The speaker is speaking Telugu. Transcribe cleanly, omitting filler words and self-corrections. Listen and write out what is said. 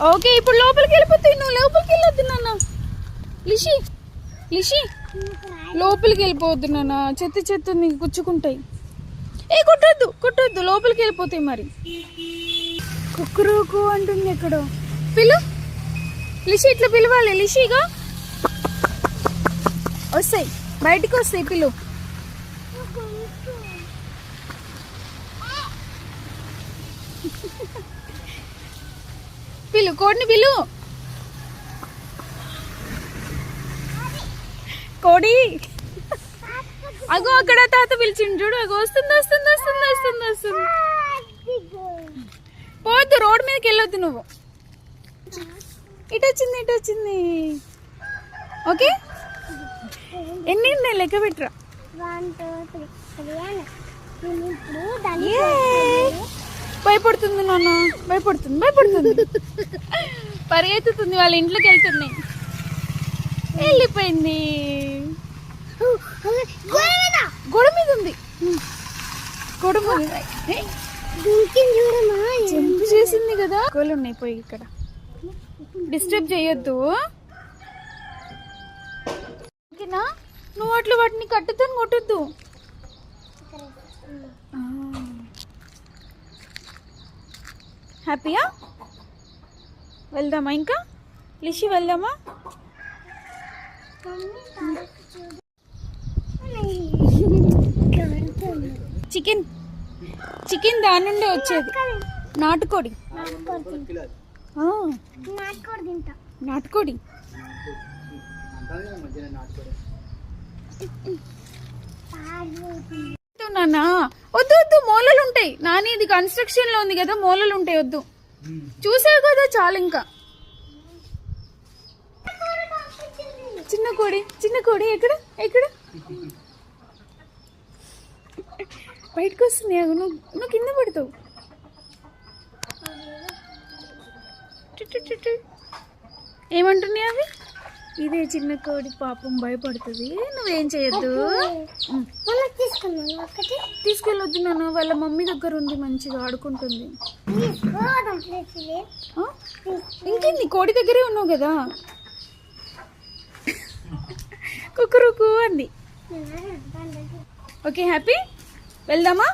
ఓకే ఇప్పుడు లోపలికి వెళ్ళిపోతాయి. నువ్వు లోపలికి వెళ్ళొద్దు నాన్న. లిషి లిషి లోపలికి వెళ్ళిపోవద్దు నాన్న. చెత్త నీకు గుచ్చుకుంటాయి. ఏ కొట్టొద్దు కొట్టొద్దు, లోపలికి వెళ్ళిపోతాయి. మరి కుక్కురుకు అంటుంది ఎక్కడో. పిలు లిషి, ఇట్లా పిలవాలి. లిషిగా వస్తాయి, బయటికి వస్తాయి. పిలు పిలు కోడిని పిలు. కోడి అగో అక్కడ తాత పిలిచిండు చూడు. అగో వస్తుంది వస్తుంది వస్తుంది వస్తుంది వస్తుంది. పోవద్దు, రోడ్ మీదకి వెళ్ళొద్దు నువ్వు. ఇటు వచ్చింది ఇటు వచ్చింది. ఓకే ఎన్ని ఉన్నాయి లెక్క పెట్టరా. భయపడుతుంది నాన్న, భయపడుతుంది భయపడుతుంది. పరిగెత్తుతుంది, వాళ్ళ ఇంట్లోకి వెళ్తున్నాయి. వెళ్ళిపోయింది. గోడ మీద ఉంది, గోడ మీద జంపు చేసింది కదా. గోలు ఉన్నాయి, పోయి ఇక్కడ డిస్టర్బ్ చేయొద్దు. ఓకేనా? నువ్వు అట్లా వాటిని కట్టుతో కొట్టద్దు. హ్యాపీయా? వెళ్దామా ఇంకా? లిషి వెళ్దామా? చికెన్ చికెన్ దాని నుండి వచ్చేది. నాటుకోడి నాటుకోడి. నాన్న వద్దు వద్దు, మూలలు ఉంటాయి. నాని ఇది కన్స్ట్రక్షన్ లో ఉంది కదా, మూలలు ఉంటాయి. వద్దు, చూసావు కదా చాలు. ఇంకా చిన్న కోడి, చిన్న కోడి ఎక్కడ ఎక్కడ బయటకు వస్తుంది. నువ్వు కింద పడతావు. ఏమంటున్నాయి అవి? ఇదే చిన్న కోడి పాపం భయపడుతుంది. నువ్వేం చేయొద్దు, తీసుకెళ్ళొద్దు నాన్న. వాళ్ళ మమ్మీ దగ్గర ఉంది, మంచిగా ఆడుకుంటుంది. ఇంకేంది, కోడి దగ్గరే ఉన్నావు కదా. కుక్కురుకు అంది. ఓకే హ్యాపీ, వెళ్దామా?